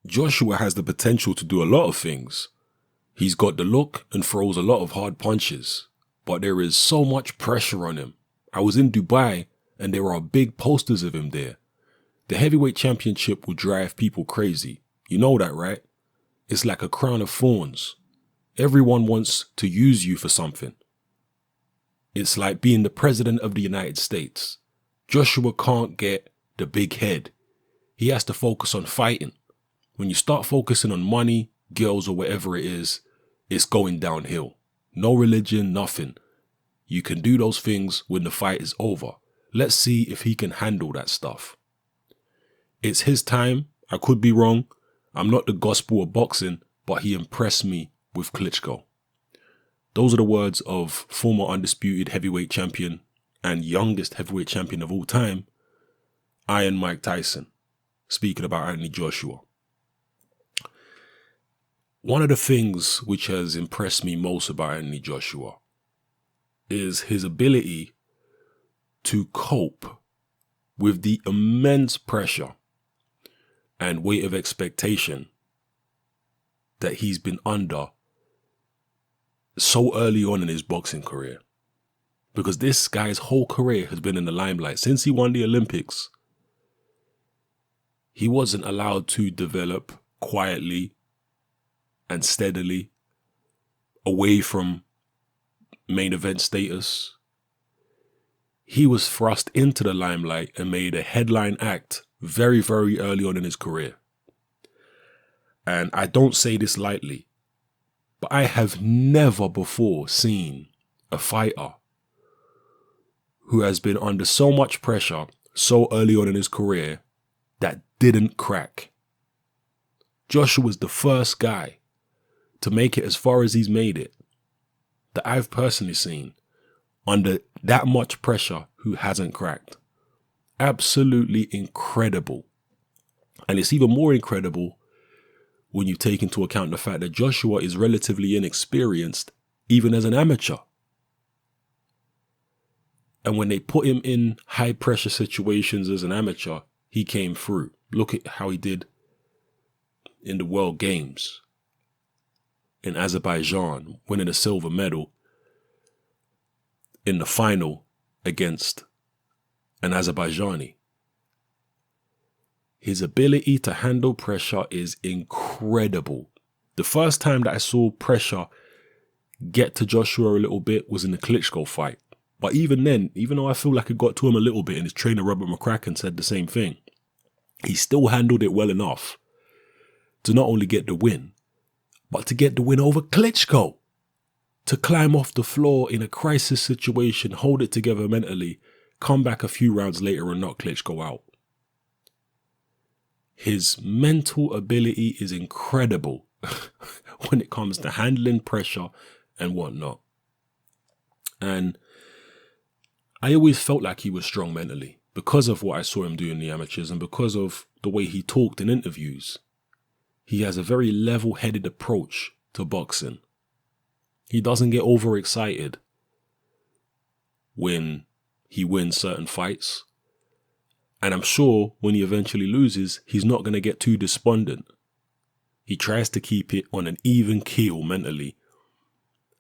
Joshua has the potential to do a lot of things. He's got the look and throws a lot of hard punches, but there is so much pressure on him. I was in Dubai and there are big posters of him there. The heavyweight championship will drive people crazy. You know that, right? It's like a crown of thorns. Everyone wants to use you for something. It's like being the president of the United States. Joshua can't get the big head. He has to focus on fighting. When you start focusing on money, girls, or whatever it is, it's going downhill. No religion, nothing. You can do those things when the fight is over. Let's see if he can handle that stuff. It's his time. I could be wrong. I'm not the gospel of boxing, but he impressed me with Klitschko. Those are the words of former undisputed heavyweight champion and youngest heavyweight champion of all time, Iron Mike Tyson, speaking about Anthony Joshua. One of the things which has impressed me most about Anthony Joshua is his ability to cope with the immense pressure and weight of expectation that he's been under so early on in his boxing career. Because this guy's whole career has been in the limelight. Since he won the Olympics, he wasn't allowed to develop quietly and steadily away from main event status. He was thrust into the limelight and made a headline act very, very early on in his career. And I don't say this lightly, but I have never before seen a fighter who has been under so much pressure so early on in his career that didn't crack. Joshua was the first guy to make it as far as he's made it that I've personally seen under that much pressure who hasn't cracked. Absolutely incredible. And it's even more incredible when you take into account the fact that Joshua is relatively inexperienced even as an amateur. And when they put him in high pressure situations as an amateur, he came through. Look at how he did in the World Games in Azerbaijan, winning a silver medal in the final against an Azerbaijani. His ability to handle pressure is incredible. The first time that I saw pressure get to Joshua a little bit was in the Klitschko fight. But even then, even though I feel like it got to him a little bit, and his trainer Robert McCracken said the same thing, he still handled it well enough to not only get the win, but to get the win over Klitschko. To climb off the floor in a crisis situation, hold it together mentally, come back a few rounds later and knock Klitschko out. His mental ability is incredible when it comes to handling pressure and whatnot. And I always felt like he was strong mentally because of what I saw him do in the amateurs and because of the way he talked in interviews. He has a very level-headed approach to boxing. He doesn't get overexcited when he wins certain fights. And I'm sure when he eventually loses, he's not going to get too despondent. He tries to keep it on an even keel mentally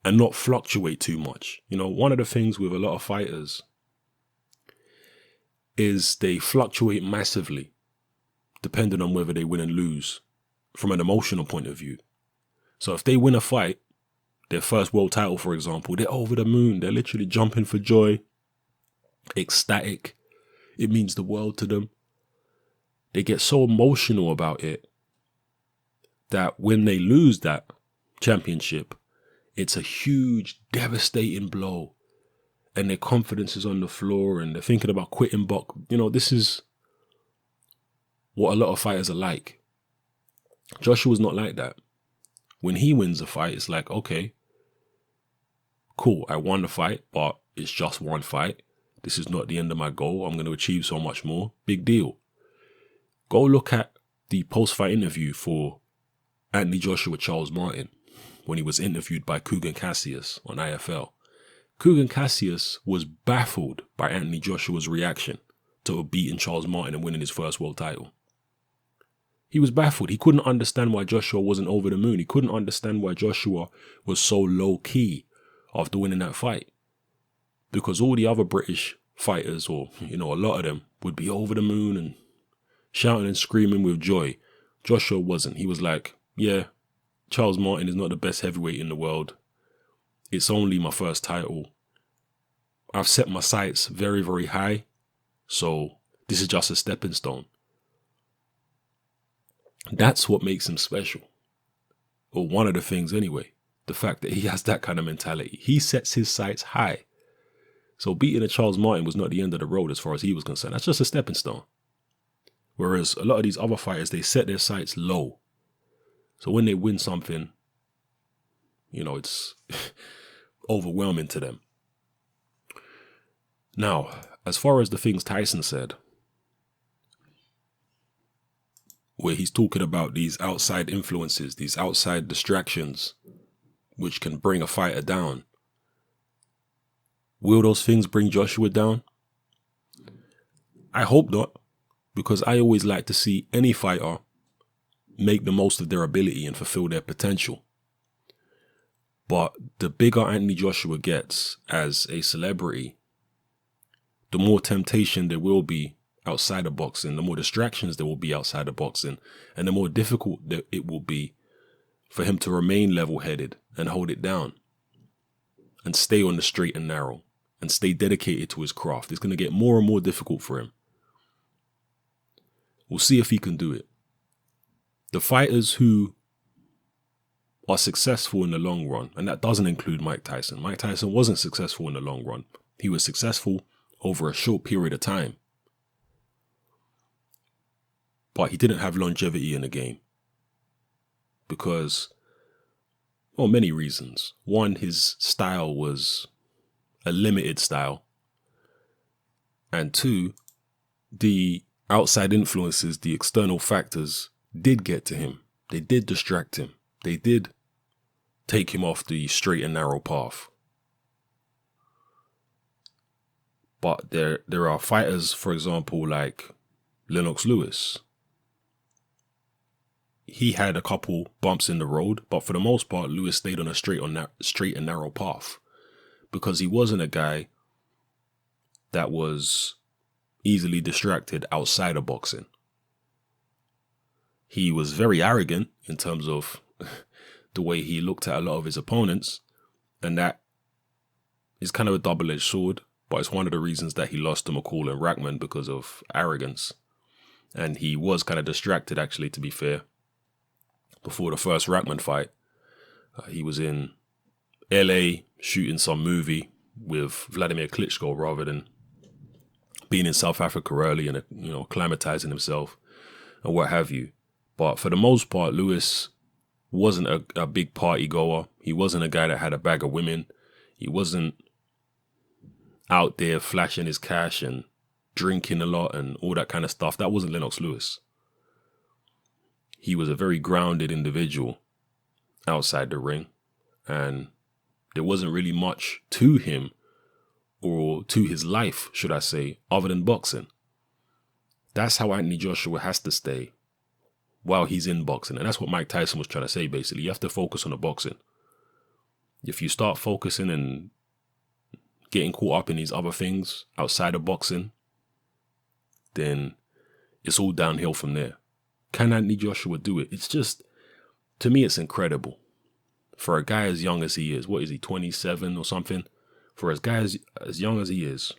and not fluctuate too much. You know, one of the things with a lot of fighters is they fluctuate massively depending on whether they win and lose from an emotional point of view. So if they win a fight, their first world title, for example, they're over the moon. They're literally jumping for joy, ecstatic. It means the world to them. They get so emotional about it that when they lose that championship, it's a huge, devastating blow. And their confidence is on the floor and they're thinking about quitting box. You know, this is what a lot of fighters are like. Joshua's not like that. When he wins a fight, it's like, okay, cool, I won the fight, but it's just one fight. This is not the end of my goal. I'm going to achieve so much more. Big deal. Go look at the post-fight interview for Anthony Joshua Charles Martin when he was interviewed by Kugan Cassius on IFL. Kugan Cassius was baffled by Anthony Joshua's reaction to beating Charles Martin and winning his first world title. He was baffled. He couldn't understand why Joshua wasn't over the moon. He couldn't understand why Joshua was so low key after winning that fight. Because all the other British fighters, or, a lot of them, would be over the moon and shouting and screaming with joy. Joshua wasn't. He was like, yeah, Charles Martin is not the best heavyweight in the world. It's only my first title. I've set my sights very, very high. So this is just a stepping stone. That's what makes him special. Or one of the things anyway. The fact that he has that kind of mentality. He sets his sights high. So beating a Charles Martin was not the end of the road as far as he was concerned. That's just a stepping stone. Whereas a lot of these other fighters, they set their sights low. So when they win something, it's overwhelming to them. Now, as far as the things Tyson said, where he's talking about these outside influences, these outside distractions, which can bring a fighter down. Will those things bring Joshua down? I hope not, because I always like to see any fighter make the most of their ability and fulfill their potential. But the bigger Anthony Joshua gets as a celebrity, the more temptation there will be outside of boxing, the more distractions there will be outside of boxing, and the more difficult that it will be for him to remain level-headed and hold it down and stay on the straight and narrow and stay dedicated to his craft. It's going to get more and more difficult for him. We'll see if he can do it. The fighters who are successful in the long run, and that doesn't include Mike Tyson. Mike Tyson wasn't successful in the long run. He was successful over a short period of time. But he didn't have longevity in the game. Because, many reasons. One, his style was a limited style. And two, the outside influences, the external factors did get to him. They did distract him. They did take him off the straight and narrow path. But there are fighters, for example, like Lennox Lewis. He had a couple bumps in the road, but for the most part, Lewis stayed on a straight and narrow path because he wasn't a guy that was easily distracted outside of boxing. He was very arrogant in terms of the way he looked at a lot of his opponents, and that is kind of a double-edged sword, but it's one of the reasons that he lost to McCall and Rackman because of arrogance. And he was kind of distracted, actually, to be fair. Before the first Rackman fight, he was in LA shooting some movie with Vladimir Klitschko rather than being in South Africa early and, acclimatizing himself and what have you. But for the most part, Lewis wasn't a big party goer. He wasn't a guy that had a bag of women. He wasn't out there flashing his cash and drinking a lot and all that kind of stuff. That wasn't Lennox Lewis. He was a very grounded individual outside the ring, and there wasn't really much to him or to his life, should I say, other than boxing. That's how Anthony Joshua has to stay while he's in boxing. And that's what Mike Tyson was trying to say, basically. You have to focus on the boxing. If you start focusing and getting caught up in these other things outside of boxing, then it's all downhill from there. Can Anthony Joshua do it? It's just, to me, it's incredible. For a guy as young as he is, what is he, 27 or something? For a guy as young as he is,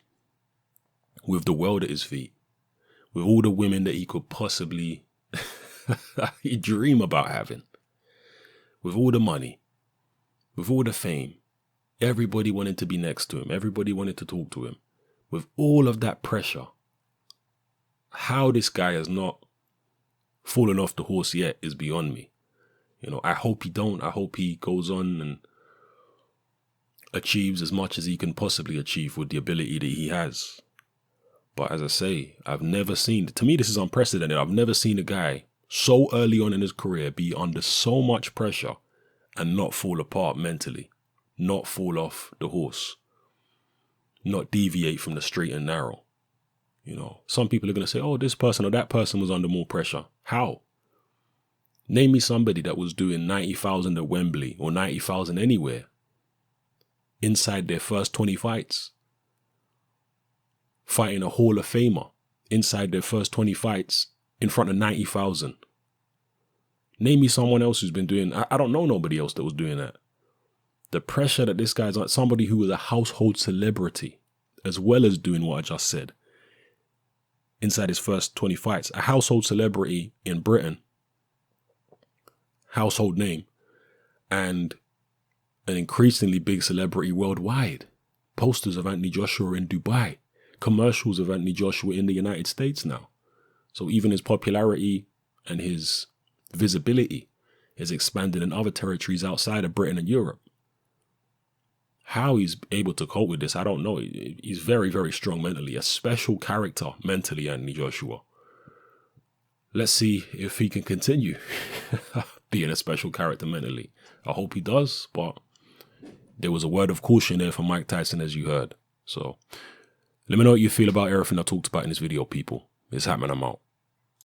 with the world at his feet, with all the women that he could possibly dream about having, with all the money, with all the fame, everybody wanted to be next to him, everybody wanted to talk to him, with all of that pressure, how this guy has not fallen off the horse yet is beyond me. I hope he don't. I hope he goes on and achieves as much as he can possibly achieve with the ability that he has. But as I say, I've never seen, to me this is unprecedented, I've never seen a guy so early on in his career be under so much pressure and not fall apart mentally, not fall off the horse, not deviate from the straight and narrow. Some people are going to say, oh, this person or that person was under more pressure. How? Name me somebody that was doing 90,000 at Wembley or 90,000 anywhere inside their first 20 fights. Fighting a Hall of Famer inside their first 20 fights in front of 90,000. Name me someone else who's been doing, I don't know nobody else that was doing that. The pressure that this guy's on, somebody who was a household celebrity, as well as doing what I just said, inside his first 20 fights. A household celebrity in Britain, household name, and an increasingly big celebrity worldwide. Posters of Anthony Joshua in Dubai, commercials of Anthony Joshua in the United States now. So even his popularity and his visibility is expanding in other territories outside of Britain and Europe. How he's able to cope with this, I don't know. He's very, very strong mentally. A special character mentally, Anthony Joshua. Let's see if he can continue being a special character mentally. I hope he does, but there was a word of caution there from Mike Tyson, as you heard. So let me know what you feel about everything I talked about in this video, people. It's happening. I'm out.